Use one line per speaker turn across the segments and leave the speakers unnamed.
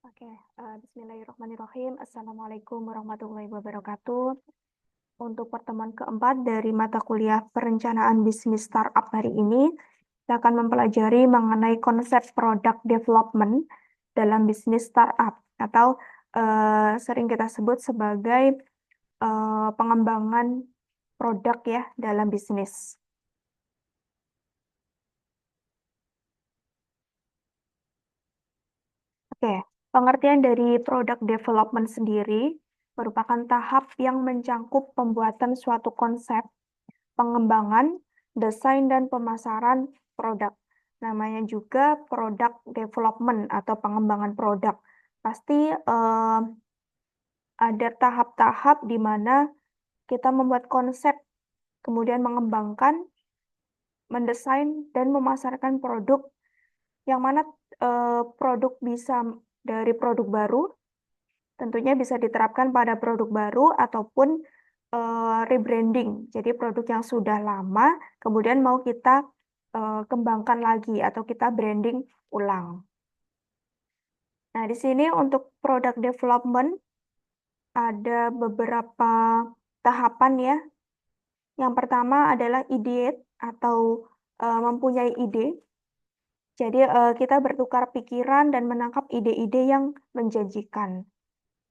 Oke, Bismillahirrahmanirrahim. Assalamualaikum warahmatullahi wabarakatuh. Untuk pertemuan keempat dari mata kuliah perencanaan bisnis startup hari ini, kita akan mempelajari mengenai konsep product development dalam bisnis startup atau sering kita sebut sebagai pengembangan produk ya dalam bisnis. Oke, pengertian dari product development sendiri merupakan tahap yang mencangkup pembuatan suatu konsep, pengembangan, desain, dan pemasaran produk. Namanya juga product development atau pengembangan produk. Pasti ada tahap-tahap di mana kita membuat konsep, kemudian mengembangkan, mendesain, dan memasarkan produk yang mana produk bisa dari produk baru, tentunya bisa diterapkan pada produk baru ataupun rebranding. Jadi produk yang sudah lama kemudian mau kita kembangkan lagi atau kita branding ulang. Nah, di sini untuk product development ada beberapa tahapan ya. Yang pertama adalah ideate atau mempunyai ide. Jadi kita bertukar pikiran dan menangkap ide-ide yang menjanjikan.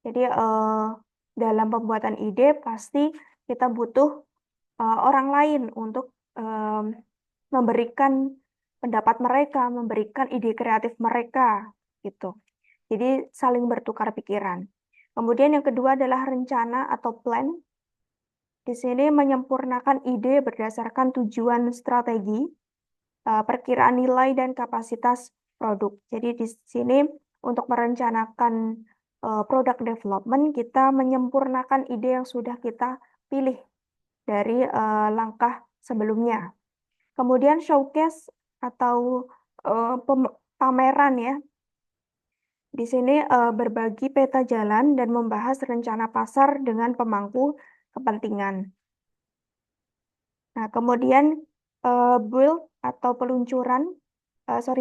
Jadi dalam pembuatan ide pasti kita butuh orang lain untuk memberikan pendapat mereka, memberikan ide kreatif mereka, gitu. Jadi saling bertukar pikiran. Kemudian yang kedua adalah rencana atau plan. Di sini menyempurnakan ide berdasarkan tujuan strategi, perkiraan nilai dan kapasitas produk. Jadi di sini untuk merencanakan product development, kita menyempurnakan ide yang sudah kita pilih dari langkah sebelumnya. Kemudian showcase atau pameran ya. Di sini berbagi peta jalan dan membahas rencana pasar dengan pemangku kepentingan. Nah, kemudian build atau peluncuran,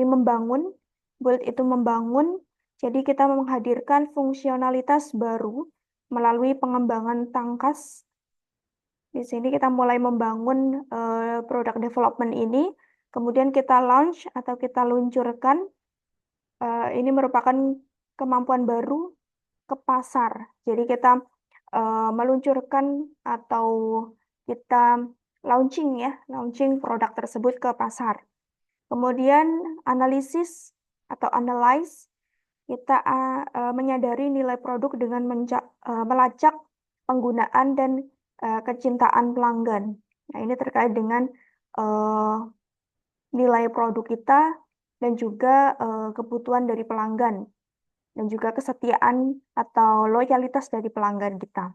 membangun. Build itu membangun, jadi kita menghadirkan fungsionalitas baru melalui pengembangan tangkas. Di sini kita mulai membangun product development ini, kemudian kita launch atau kita luncurkan. Ini merupakan kemampuan baru ke pasar. Jadi kita meluncurkan atau kita launching produk tersebut ke pasar. Kemudian analisis atau analyze, kita menyadari nilai produk dengan melacak penggunaan dan kecintaan pelanggan. Nah, ini terkait dengan nilai produk kita dan juga kebutuhan dari pelanggan dan juga kesetiaan atau loyalitas dari pelanggan kita.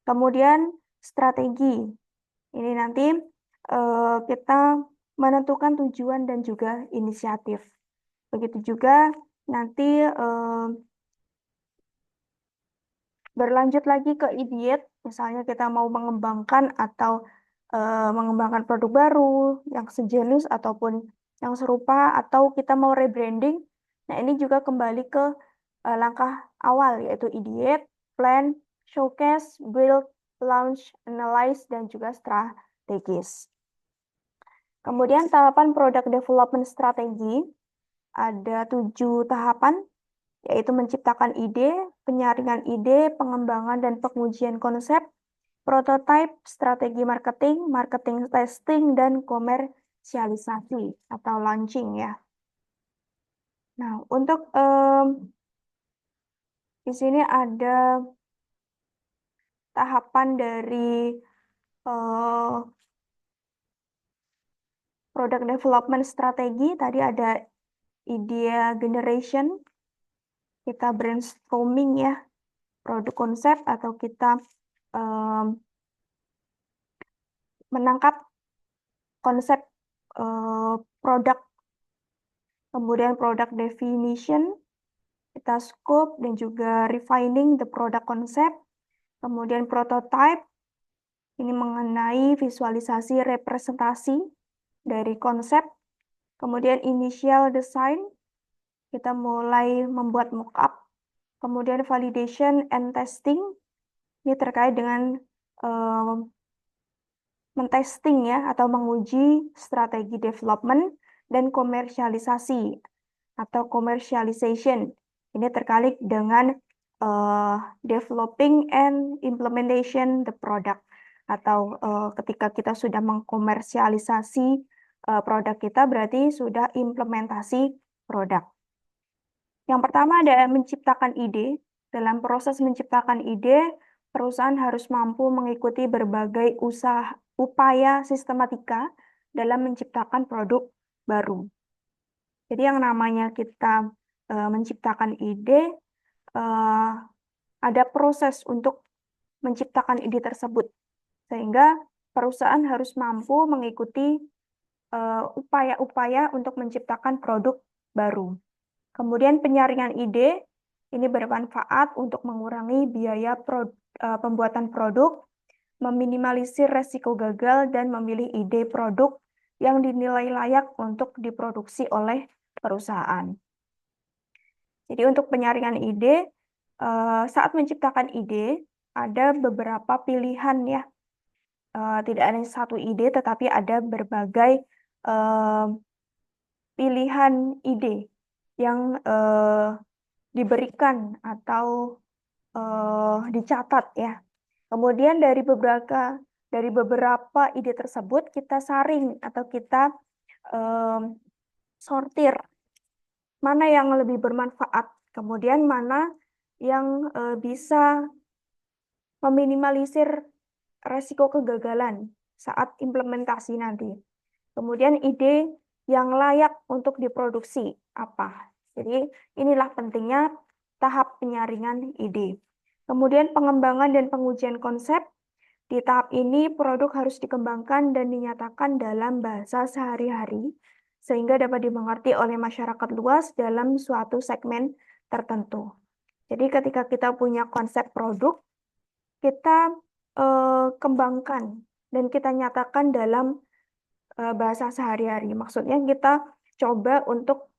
Kemudian strategi. Ini nanti kita menentukan tujuan dan juga inisiatif. Begitu juga nanti berlanjut lagi ke ideate, misalnya kita mau mengembangkan atau mengembangkan produk baru yang sejenis ataupun yang serupa, atau kita mau rebranding. Nah, ini juga kembali ke langkah awal, yaitu ideate, plan, showcase, build, launch, analyze, dan juga strategis. Kemudian tahapan product development strategi, ada 7 tahapan, yaitu menciptakan ide, penyaringan ide, pengembangan dan pengujian konsep, prototype, strategi marketing, marketing testing, dan komersialisasi atau launching ya. Nah, untuk di sini ada tahapan dari product development strategi. Tadi ada idea generation, kita brainstorming ya, produk konsep, atau kita menangkap konsep produk. Kemudian product definition, kita scope dan juga refining the product concept. Kemudian prototype, ini mengenai visualisasi representasi dari konsep. Kemudian initial design, kita mulai membuat mockup Kemudian validation and testing, ini terkait dengan mentesting ya, atau menguji strategi development dan komersialisasi atau commercialization. Ini terkait dengan developing and implementation the product, atau ketika kita sudah mengkomersialisasi produk kita, berarti sudah implementasi produk. Yang pertama adalah menciptakan ide. Dalam proses menciptakan ide, perusahaan harus mampu mengikuti berbagai upaya sistematika dalam menciptakan produk baru. Jadi yang namanya kita menciptakan ide, ada proses untuk menciptakan ide tersebut. Sehingga perusahaan harus mampu mengikuti upaya-upaya untuk menciptakan produk baru. Kemudian penyaringan ide, ini bermanfaat untuk mengurangi biaya pembuatan produk, meminimalisir resiko gagal, dan memilih ide produk yang dinilai layak untuk diproduksi oleh perusahaan. Jadi untuk penyaringan ide, saat menciptakan ide, ada beberapa pilihan ya. Tidak ada satu ide, tetapi ada berbagai pilihan ide yang diberikan atau dicatat ya. Kemudian dari beberapa ide tersebut kita saring atau kita sortir mana yang lebih bermanfaat, kemudian mana yang bisa meminimalisir resiko kegagalan saat implementasi nanti. Kemudian ide yang layak untuk diproduksi apa? Jadi inilah pentingnya tahap penyaringan ide. Kemudian pengembangan dan pengujian konsep. Di tahap ini produk harus dikembangkan dan dinyatakan dalam bahasa sehari-hari sehingga dapat dimengerti oleh masyarakat luas dalam suatu segmen tertentu. Jadi ketika kita punya konsep produk, kita kembangkan dan kita nyatakan dalam bahasa sehari-hari. Maksudnya kita coba untuk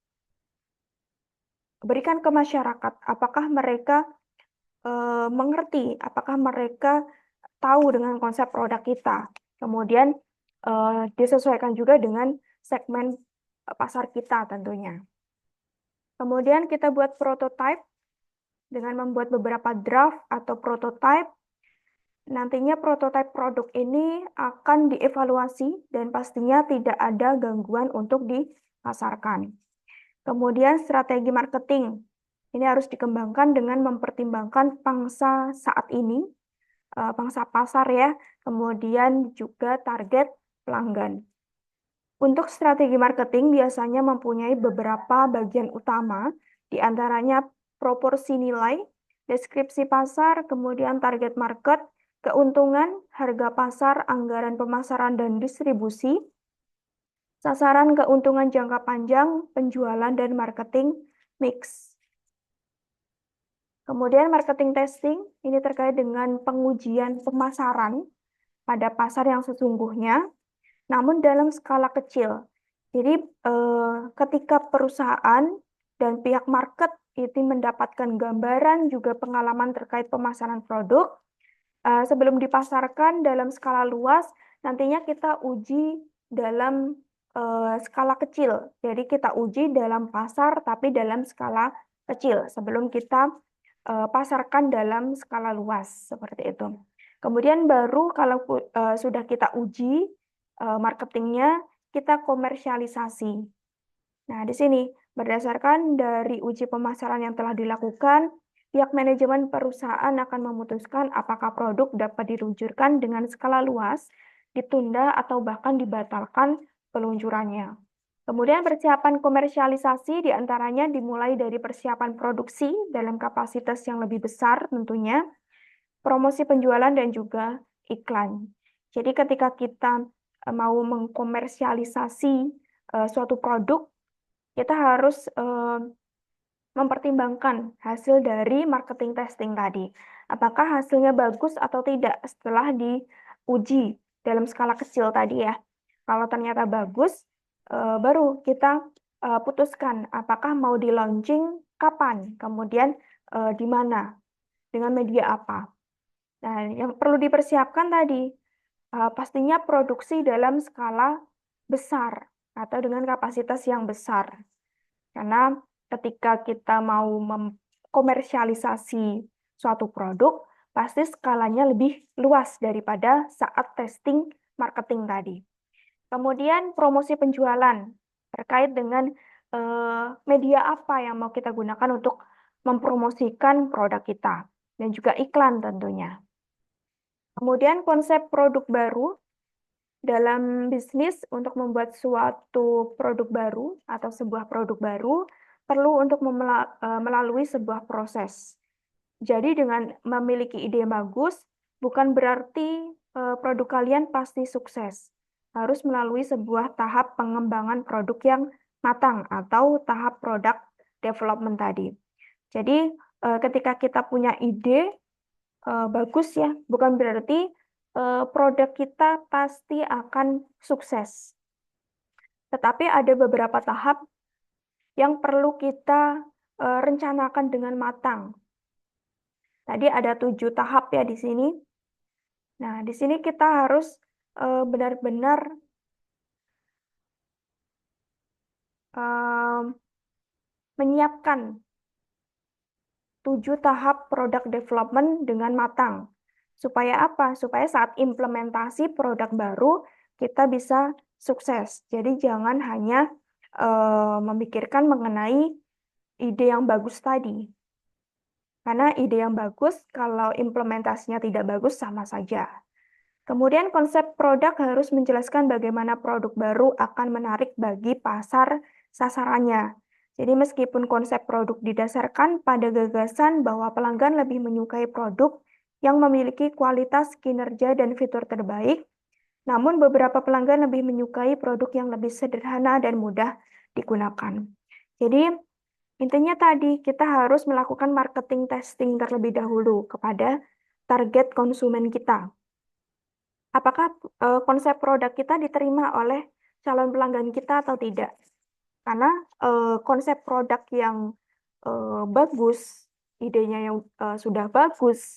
berikan ke masyarakat, apakah mereka mengerti, apakah mereka tahu dengan konsep produk kita. Kemudian disesuaikan juga dengan segmen pasar kita tentunya. Kemudian kita buat prototype dengan membuat beberapa draft atau prototype. Nantinya prototipe produk ini akan dievaluasi dan pastinya tidak ada gangguan untuk dipasarkan. Kemudian strategi marketing. Ini harus dikembangkan dengan mempertimbangkan pangsa saat ini, pangsa pasar ya, kemudian juga target pelanggan. Untuk strategi marketing biasanya mempunyai beberapa bagian utama, di antaranya proporsi nilai, deskripsi pasar, kemudian target market, keuntungan, harga pasar, anggaran pemasaran dan distribusi, sasaran keuntungan jangka panjang, penjualan dan marketing mix. Kemudian marketing testing, ini terkait dengan pengujian pemasaran pada pasar yang sesungguhnya, namun dalam skala kecil. Jadi ketika perusahaan dan pihak market itu mendapatkan gambaran juga pengalaman terkait pemasaran produk, sebelum dipasarkan dalam skala luas, nantinya kita uji dalam skala kecil. Jadi kita uji dalam pasar tapi dalam skala kecil sebelum kita pasarkan dalam skala luas seperti itu. Kemudian baru kalau sudah kita uji marketingnya, kita komersialisasi. Nah, di sini berdasarkan dari uji pemasaran yang telah dilakukan, pihak manajemen perusahaan akan memutuskan apakah produk dapat diluncurkan dengan skala luas, ditunda, atau bahkan dibatalkan peluncurannya. Kemudian persiapan komersialisasi diantaranya dimulai dari persiapan produksi dalam kapasitas yang lebih besar tentunya, promosi penjualan dan juga iklan. Jadi ketika kita mau mengkomersialisasi suatu produk, kita harus mempertimbangkan hasil dari marketing testing tadi. Apakah hasilnya bagus atau tidak setelah diuji dalam skala kecil tadi ya. Kalau ternyata bagus, baru kita putuskan apakah mau di launching kapan. Kemudian di mana, dengan media apa. Nah, yang perlu dipersiapkan tadi, pastinya produksi dalam skala besar atau dengan kapasitas yang besar. Karena ketika kita mau komersialisasi suatu produk, pasti skalanya lebih luas daripada saat testing marketing tadi. Kemudian promosi penjualan terkait dengan media apa yang mau kita gunakan untuk mempromosikan produk kita, dan juga iklan tentunya. Kemudian konsep produk baru dalam bisnis. Untuk membuat suatu produk baru atau sebuah produk baru perlu untuk melalui sebuah proses. Jadi dengan memiliki ide yang bagus bukan berarti produk kalian pasti sukses. Harus melalui sebuah tahap pengembangan produk yang matang atau tahap product development tadi. Jadi ketika kita punya ide bagus ya, bukan berarti produk kita pasti akan sukses. Tetapi ada beberapa tahap yang perlu kita rencanakan dengan matang. Tadi ada 7 tahap ya di sini. Nah, di sini kita harus benar-benar menyiapkan 7 tahap product development dengan matang. Supaya apa? Supaya saat implementasi produk baru, kita bisa sukses. Jadi jangan hanya memikirkan mengenai ide yang bagus tadi. Karena ide yang bagus, kalau implementasinya tidak bagus, sama saja. Kemudian konsep produk harus menjelaskan bagaimana produk baru akan menarik bagi pasar sasarannya. Jadi meskipun konsep produk didasarkan pada gagasan bahwa pelanggan lebih menyukai produk yang memiliki kualitas, kinerja, dan fitur terbaik, namun beberapa pelanggan lebih menyukai produk yang lebih sederhana dan mudah digunakan. Jadi intinya tadi kita harus melakukan marketing testing terlebih dahulu kepada target konsumen kita. Apakah konsep produk kita diterima oleh calon pelanggan kita atau tidak? Karena konsep produk yang bagus, idenya yang sudah bagus,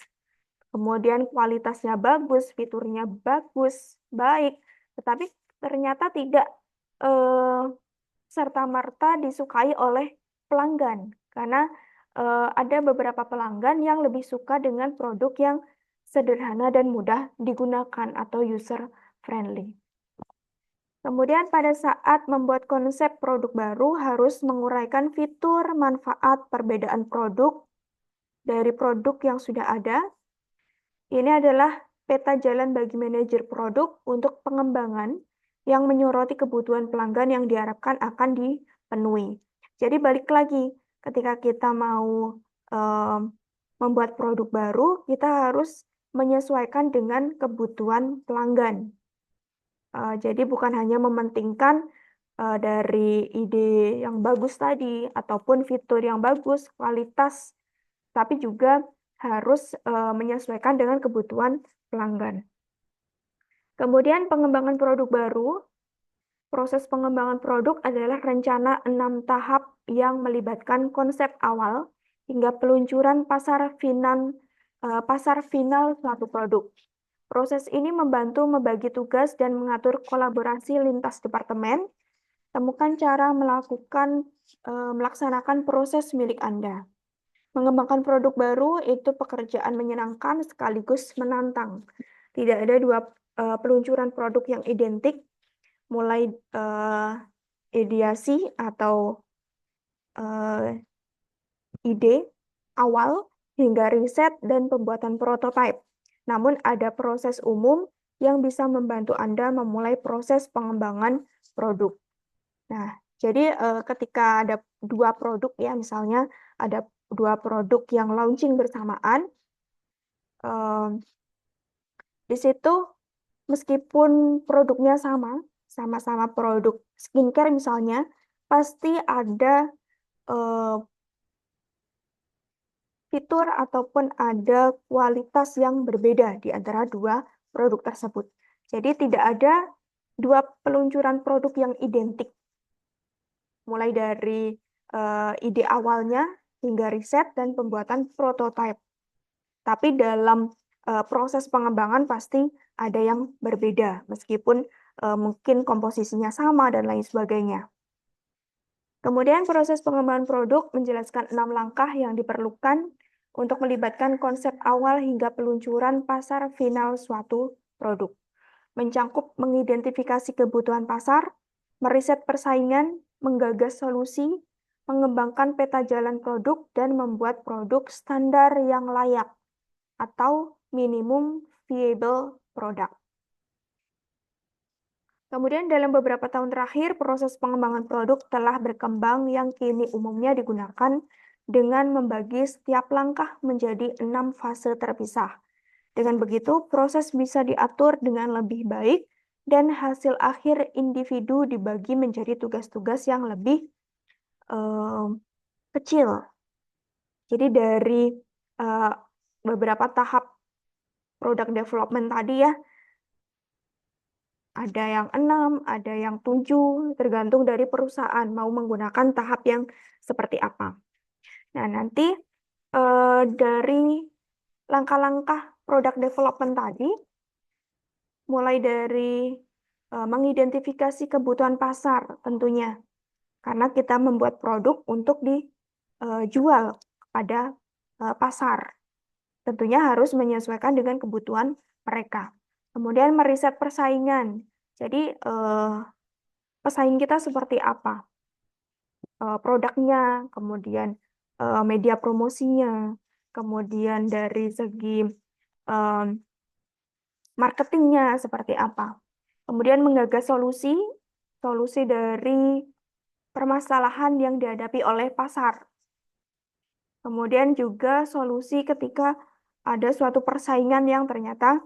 kemudian kualitasnya bagus, fiturnya bagus, baik, tetapi ternyata tidak serta-merta disukai oleh pelanggan. Karena ada beberapa pelanggan yang lebih suka dengan produk yang sederhana dan mudah digunakan atau user friendly. Kemudian pada saat membuat konsep produk baru harus menguraikan fitur, manfaat, perbedaan produk dari produk yang sudah ada. Ini adalah peta jalan bagi manajer produk untuk pengembangan yang menyoroti kebutuhan pelanggan yang diharapkan akan dipenuhi. Jadi balik lagi, ketika kita mau membuat produk baru, kita harus menyesuaikan dengan kebutuhan pelanggan. Jadi bukan hanya mementingkan dari ide yang bagus tadi, ataupun fitur yang bagus, kualitas, tapi juga harus menyesuaikan dengan kebutuhan pelanggan. Kemudian pengembangan produk baru. Proses pengembangan produk adalah rencana 6 tahap yang melibatkan konsep awal hingga peluncuran pasar final suatu produk. Proses ini membantu membagi tugas dan mengatur kolaborasi lintas departemen. Temukan cara melaksanakan proses milik Anda. Mengembangkan produk baru itu pekerjaan menyenangkan sekaligus menantang. Tidak ada 2 peluncuran produk yang identik, mulai ideasi atau ide awal hingga riset dan pembuatan prototipe. Namun ada proses umum yang bisa membantu Anda memulai proses pengembangan produk. Nah, jadi ketika ada 2 produk ya, misalnya ada 2 produk yang launching bersamaan, di situ meskipun produknya sama-sama produk skincare misalnya, pasti ada fitur ataupun ada kualitas yang berbeda di antara 2 produk tersebut. Jadi tidak ada 2 peluncuran produk yang identik. Mulai dari ide awalnya hingga riset dan pembuatan prototipe. Tapi dalam proses pengembangan pasti ada yang berbeda, meskipun mungkin komposisinya sama dan lain sebagainya. Kemudian proses pengembangan produk menjelaskan 6 langkah yang diperlukan untuk melibatkan konsep awal hingga peluncuran pasar final suatu produk. Mencangkup mengidentifikasi kebutuhan pasar, meriset persaingan, menggagas solusi, mengembangkan peta jalan produk, dan membuat produk standar yang layak atau minimum viable product. Kemudian dalam beberapa tahun terakhir, proses pengembangan produk telah berkembang yang kini umumnya digunakan dengan membagi setiap langkah menjadi 6 fase terpisah. Dengan begitu, proses bisa diatur dengan lebih baik dan hasil akhir individu dibagi menjadi tugas-tugas yang lebih kecil. Jadi dari beberapa tahap product development tadi ya, ada yang 6, ada yang 7, tergantung dari perusahaan mau menggunakan tahap yang seperti apa. Nah, nanti dari langkah-langkah product development tadi, mulai dari mengidentifikasi kebutuhan pasar tentunya, karena kita membuat produk untuk dijual pada pasar. Tentunya harus menyesuaikan dengan kebutuhan mereka. Kemudian meriset persaingan. Jadi pesaing kita seperti apa? Produknya, kemudian media promosinya, kemudian dari segi marketingnya seperti apa. Kemudian menggagas solusi dari permasalahan yang dihadapi oleh pasar. Kemudian juga solusi ketika ada suatu persaingan yang ternyata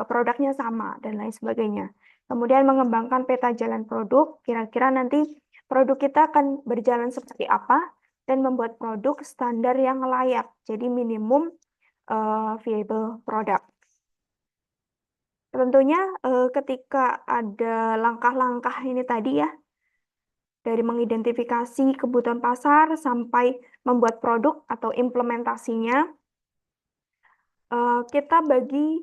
produknya sama dan lain sebagainya. Kemudian mengembangkan peta jalan produk, kira-kira nanti produk kita akan berjalan seperti apa dan membuat produk standar yang layak, jadi minimum viable product. Tentunya ketika ada langkah-langkah ini tadi ya, dari mengidentifikasi kebutuhan pasar sampai membuat produk atau implementasinya, kita bagi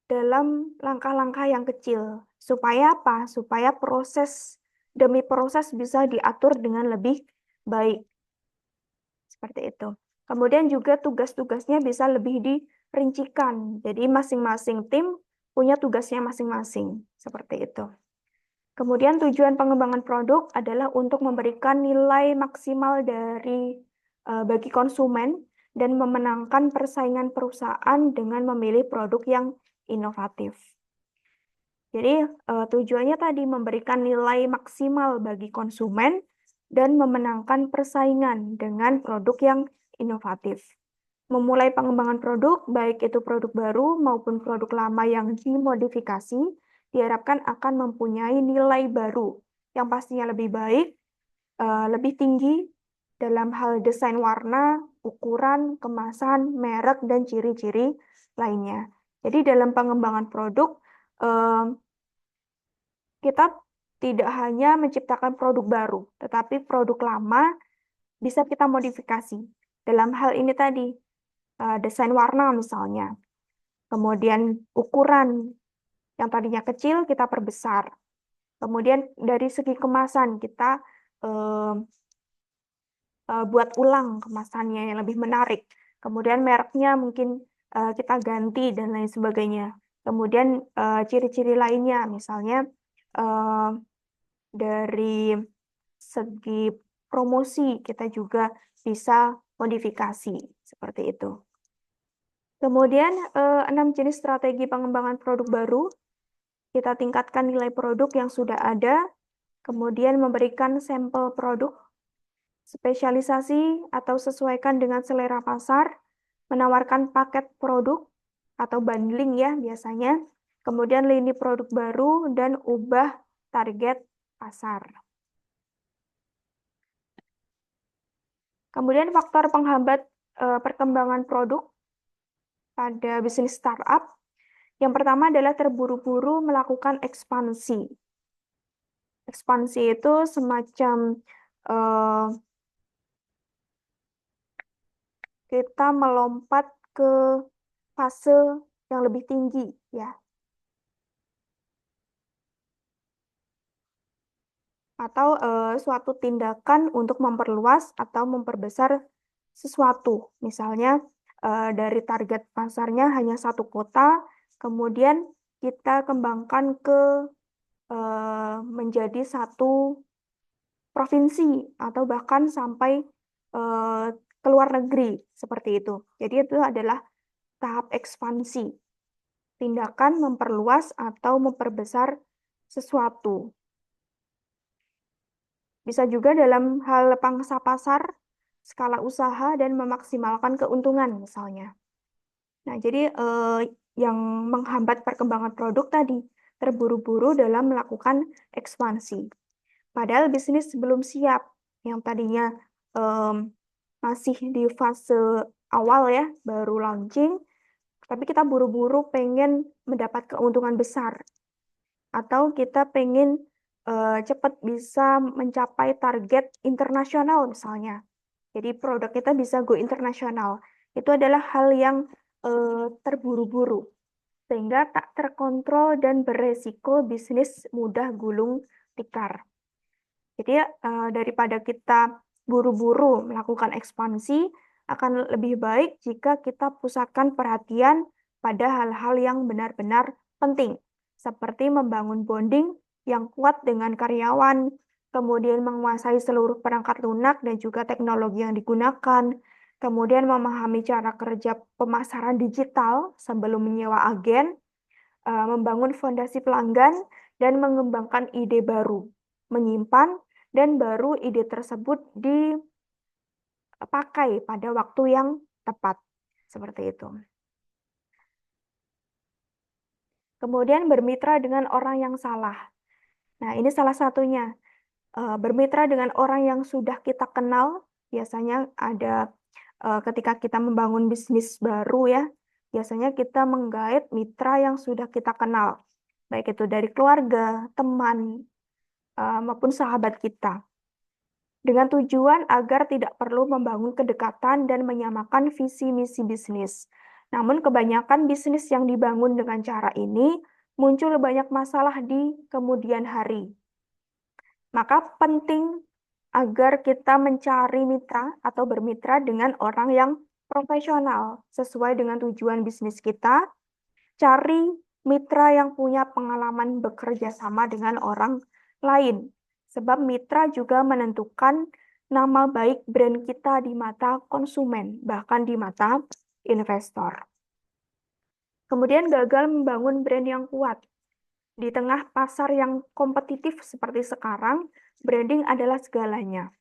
dalam langkah-langkah yang kecil. Supaya apa? Supaya proses demi proses bisa diatur dengan lebih baik. Seperti itu. Kemudian juga tugas-tugasnya bisa lebih dirincikan. Jadi masing-masing tim punya tugasnya masing-masing. Seperti itu. Kemudian tujuan pengembangan produk adalah untuk memberikan nilai maksimal bagi konsumen dan memenangkan persaingan perusahaan dengan memilih produk yang inovatif. Jadi tujuannya tadi memberikan nilai maksimal bagi konsumen dan memenangkan persaingan dengan produk yang inovatif. Memulai pengembangan produk, baik itu produk baru maupun produk lama yang dimodifikasi, diharapkan akan mempunyai nilai baru yang pastinya lebih baik, lebih tinggi dalam hal desain warna, ukuran, kemasan, merek, dan ciri-ciri lainnya. Jadi dalam pengembangan produk, kita tidak hanya menciptakan produk baru, tetapi produk lama bisa kita modifikasi. Dalam hal ini tadi, desain warna misalnya. Kemudian ukuran yang tadinya kecil kita perbesar. Kemudian dari segi kemasan kita buat ulang kemasannya yang lebih menarik. Kemudian mereknya mungkin kita ganti dan lain sebagainya. Kemudian ciri-ciri lainnya misalnya dari segi promosi kita juga bisa modifikasi seperti itu. Kemudian 6 jenis strategi pengembangan produk baru. Kita tingkatkan nilai produk yang sudah ada, kemudian memberikan sampel produk, spesialisasi atau sesuaikan dengan selera pasar, menawarkan paket produk atau bundling ya biasanya, kemudian lini produk baru, dan ubah target pasar. Kemudian faktor penghambat perkembangan produk pada bisnis startup. Yang pertama adalah terburu-buru melakukan ekspansi. Ekspansi itu semacam kita melompat ke fase yang lebih tinggi, ya. Atau suatu tindakan untuk memperluas atau memperbesar sesuatu. Misalnya dari target pasarnya hanya satu kota, kemudian kita kembangkan ke menjadi satu provinsi atau bahkan sampai ke luar negeri seperti itu. Jadi itu adalah tahap ekspansi, tindakan memperluas atau memperbesar sesuatu. Bisa juga dalam hal pangsa pasar, skala usaha, dan memaksimalkan keuntungan misalnya. Nah, jadi yang menghambat perkembangan produk tadi, terburu-buru dalam melakukan ekspansi. Padahal bisnis belum siap, yang tadinya masih di fase awal ya, baru launching, tapi kita buru-buru pengen mendapat keuntungan besar. Atau kita pengen cepat bisa mencapai target internasional misalnya. Jadi produk kita bisa go internasional. Itu adalah hal yang terburu-buru, sehingga tak terkontrol dan beresiko bisnis mudah gulung tikar. Jadi daripada kita buru-buru melakukan ekspansi, akan lebih baik jika kita pusatkan perhatian pada hal-hal yang benar-benar penting, seperti membangun bonding yang kuat dengan karyawan, kemudian menguasai seluruh perangkat lunak dan juga teknologi yang digunakan, kemudian memahami cara kerja pemasaran digital sebelum menyewa agen, membangun fondasi pelanggan, dan mengembangkan ide baru, menyimpan, dan baru ide tersebut dipakai pada waktu yang tepat. Seperti itu. Kemudian bermitra dengan orang yang salah. Nah, ini salah satunya. Bermitra dengan orang yang sudah kita kenal, biasanya ada ketika kita membangun bisnis baru ya, biasanya kita menggait mitra yang sudah kita kenal, baik itu dari keluarga, teman, maupun sahabat kita. Dengan tujuan agar tidak perlu membangun kedekatan dan menyamakan visi misi bisnis. Namun kebanyakan bisnis yang dibangun dengan cara ini muncul banyak masalah di kemudian hari. Maka penting agar kita mencari mitra atau bermitra dengan orang yang profesional sesuai dengan tujuan bisnis kita. Cari mitra yang punya pengalaman bekerja sama dengan orang lain. Sebab mitra juga menentukan nama baik brand kita di mata konsumen, bahkan di mata investor. Kemudian gagal membangun brand yang kuat. Di tengah pasar yang kompetitif seperti sekarang, branding adalah segalanya.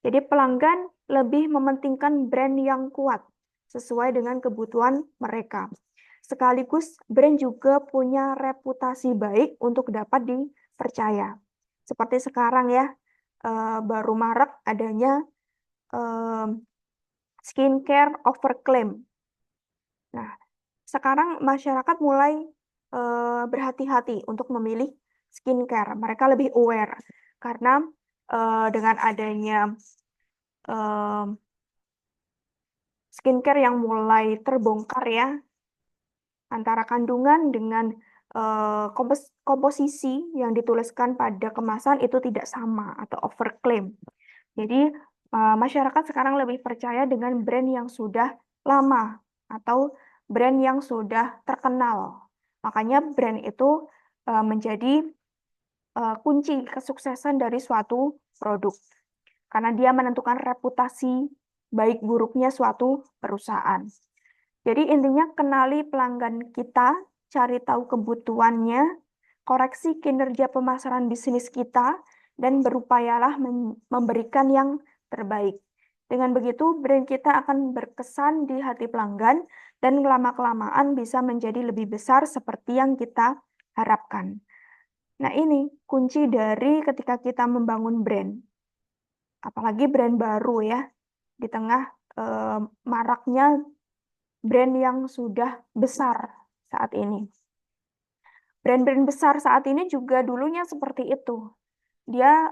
Jadi pelanggan lebih mementingkan brand yang kuat sesuai dengan kebutuhan mereka. Sekaligus brand juga punya reputasi baik untuk dapat dipercaya. Seperti sekarang ya, baru marak adanya skincare overclaim. Nah, sekarang masyarakat mulai berhati-hati untuk memilih skincare. Mereka lebih aware karena dengan adanya skincare yang mulai terbongkar ya, antara kandungan dengan komposisi yang dituliskan pada kemasan itu tidak sama atau overclaim. Jadi masyarakat sekarang lebih percaya dengan brand yang sudah lama atau brand yang sudah terkenal. Makanya brand itu menjadi kunci kesuksesan dari suatu produk. Karena dia menentukan reputasi baik buruknya suatu perusahaan. Jadi intinya kenali pelanggan kita, cari tahu kebutuhannya, koreksi kinerja pemasaran bisnis kita, dan berupayalah memberikan yang terbaik. Dengan begitu, brand kita akan berkesan di hati pelanggan dan lama-kelamaan bisa menjadi lebih besar seperti yang kita harapkan. Nah, ini kunci dari ketika kita membangun brand. Apalagi brand baru ya, di tengah maraknya brand yang sudah besar saat ini. Brand-brand besar saat ini juga dulunya seperti itu. Dia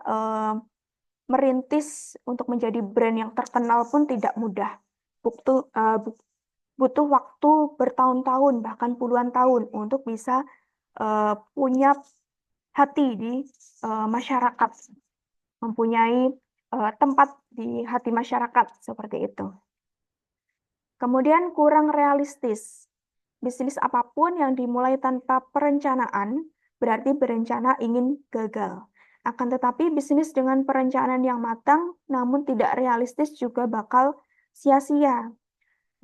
merintis untuk menjadi brand yang terkenal pun tidak mudah. butuh waktu bertahun-tahun, bahkan puluhan tahun untuk bisa punya hati di masyarakat, mempunyai tempat di hati masyarakat seperti itu. Kemudian kurang realistis. Bisnis apapun yang dimulai tanpa perencanaan berarti berencana ingin gagal. Akan tetapi bisnis dengan perencanaan yang matang namun tidak realistis juga bakal sia-sia.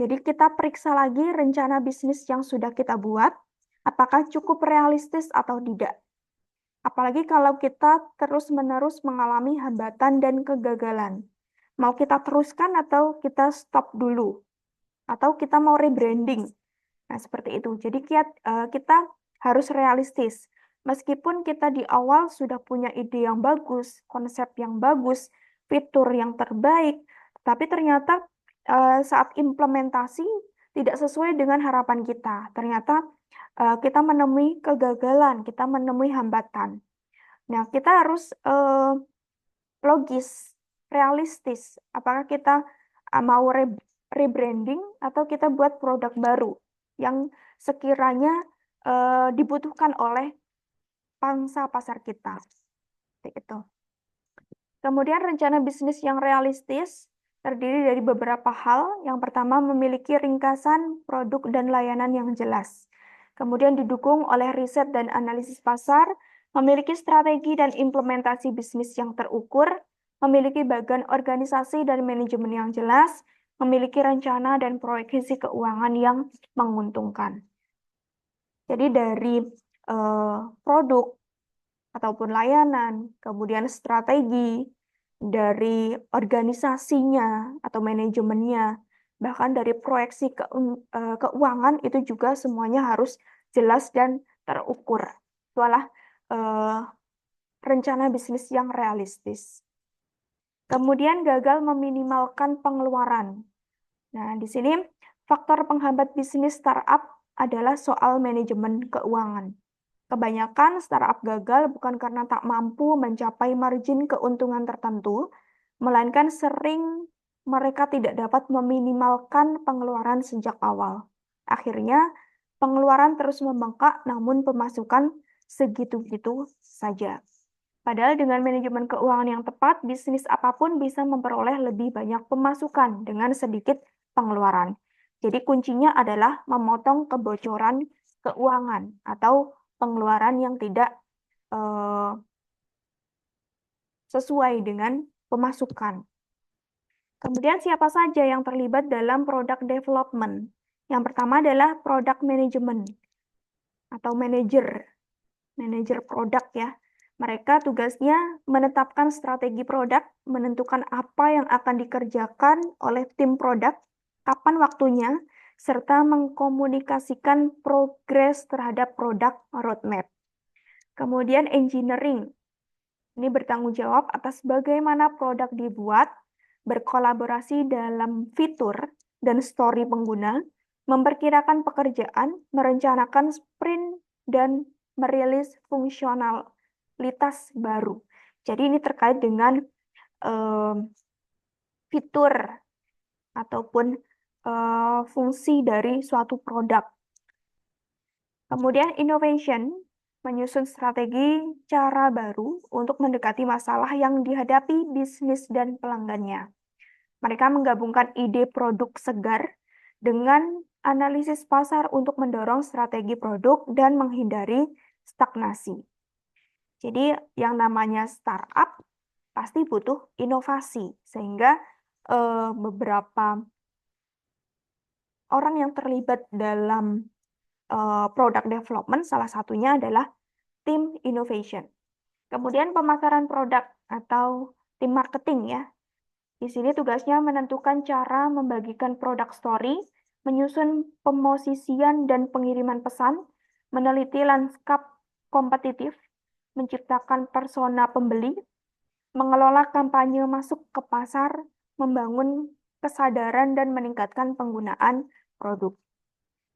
Jadi kita periksa lagi rencana bisnis yang sudah kita buat, apakah cukup realistis atau tidak. Apalagi kalau kita terus-menerus mengalami hambatan dan kegagalan. Mau kita teruskan atau kita stop dulu? Atau kita mau rebranding? Nah, seperti itu. Jadi kita harus realistis. Meskipun kita di awal sudah punya ide yang bagus, konsep yang bagus, fitur yang terbaik, tapi ternyata saat implementasi tidak sesuai dengan harapan kita. Ternyata kita menemui kegagalan, kita menemui hambatan. Nah, kita harus logis, realistis. Apakah kita mau rebranding atau kita buat produk baru yang sekiranya dibutuhkan oleh pangsa pasar kita. Seperti itu. Kemudian rencana bisnis yang realistis terdiri dari beberapa hal. Yang pertama, memiliki ringkasan produk dan layanan yang jelas. Kemudian didukung oleh riset dan analisis pasar, memiliki strategi dan implementasi bisnis yang terukur, memiliki bagian organisasi dan manajemen yang jelas, memiliki rencana dan proyeksi keuangan yang menguntungkan. Jadi dari produk ataupun layanan, kemudian strategi dari organisasinya atau manajemennya, bahkan dari proyeksi keuangan itu juga semuanya harus jelas dan terukur. Itu adalah rencana bisnis yang realistis. Kemudian gagal meminimalkan pengeluaran. Nah, di sini faktor penghambat bisnis startup adalah soal manajemen keuangan. Kebanyakan startup gagal bukan karena tak mampu mencapai margin keuntungan tertentu, melainkan sering mereka tidak dapat meminimalkan pengeluaran sejak awal. Akhirnya, pengeluaran terus membengkak namun pemasukan segitu-gitu saja. Padahal dengan manajemen keuangan yang tepat, bisnis apapun bisa memperoleh lebih banyak pemasukan dengan sedikit pengeluaran. Jadi kuncinya adalah memotong kebocoran keuangan atau pengeluaran yang tidak sesuai dengan pemasukan. Kemudian siapa saja yang terlibat dalam product development? Yang pertama adalah product management atau manager produk ya. Mereka tugasnya menetapkan strategi produk, menentukan apa yang akan dikerjakan oleh tim produk, kapan waktunya, serta mengkomunikasikan progres terhadap produk roadmap. Kemudian engineering, ini bertanggung jawab atas bagaimana produk dibuat, berkolaborasi dalam fitur dan story pengguna, memperkirakan pekerjaan, merencanakan sprint, dan merilis fungsionalitas baru. Jadi ini terkait dengan fitur ataupun fungsi dari suatu produk. Kemudian innovation, menyusun strategi cara baru untuk mendekati masalah yang dihadapi bisnis dan pelanggannya. Mereka menggabungkan ide produk segar dengan analisis pasar untuk mendorong strategi produk dan menghindari stagnasi. Jadi yang namanya startup pasti butuh inovasi, sehingga beberapa orang yang terlibat dalam product development, salah satunya adalah tim innovation. Kemudian pemasaran produk atau tim marketing ya. Di sini tugasnya menentukan cara membagikan produk story, menyusun pemosisian dan pengiriman pesan, meneliti lanskap kompetitif, menciptakan persona pembeli, mengelola kampanye masuk ke pasar, membangun kesadaran dan meningkatkan penggunaan produk.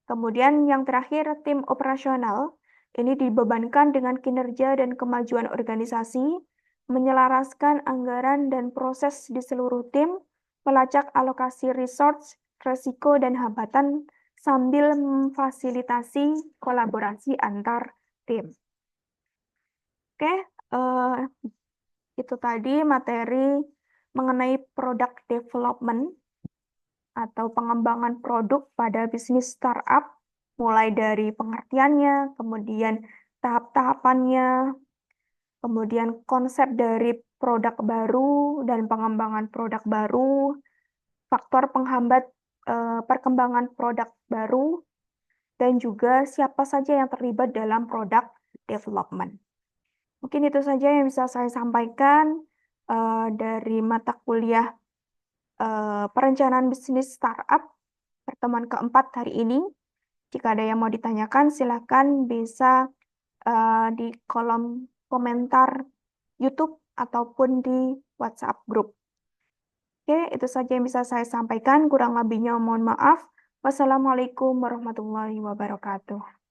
Kemudian yang terakhir, tim operasional. Ini dibebankan dengan kinerja dan kemajuan organisasi, menyelaraskan anggaran dan proses di seluruh tim, melacak alokasi resource, resiko dan hambatan sambil memfasilitasi kolaborasi antar tim. Oke, itu tadi materi mengenai product development atau pengembangan produk pada bisnis startup, mulai dari pengertiannya, kemudian tahap-tahapannya, kemudian konsep dari produk baru dan pengembangan produk baru, faktor penghambat perkembangan produk baru, dan juga siapa saja yang terlibat dalam product development. Mungkin itu saja yang bisa saya sampaikan dari mata kuliah perencanaan bisnis startup pertemuan keempat hari ini. Jika ada yang mau ditanyakan, silakan bisa di kolom komentar YouTube ataupun di WhatsApp group. Oke, itu saja yang bisa saya sampaikan. Kurang lebihnya mohon maaf. Wassalamualaikum warahmatullahi wabarakatuh.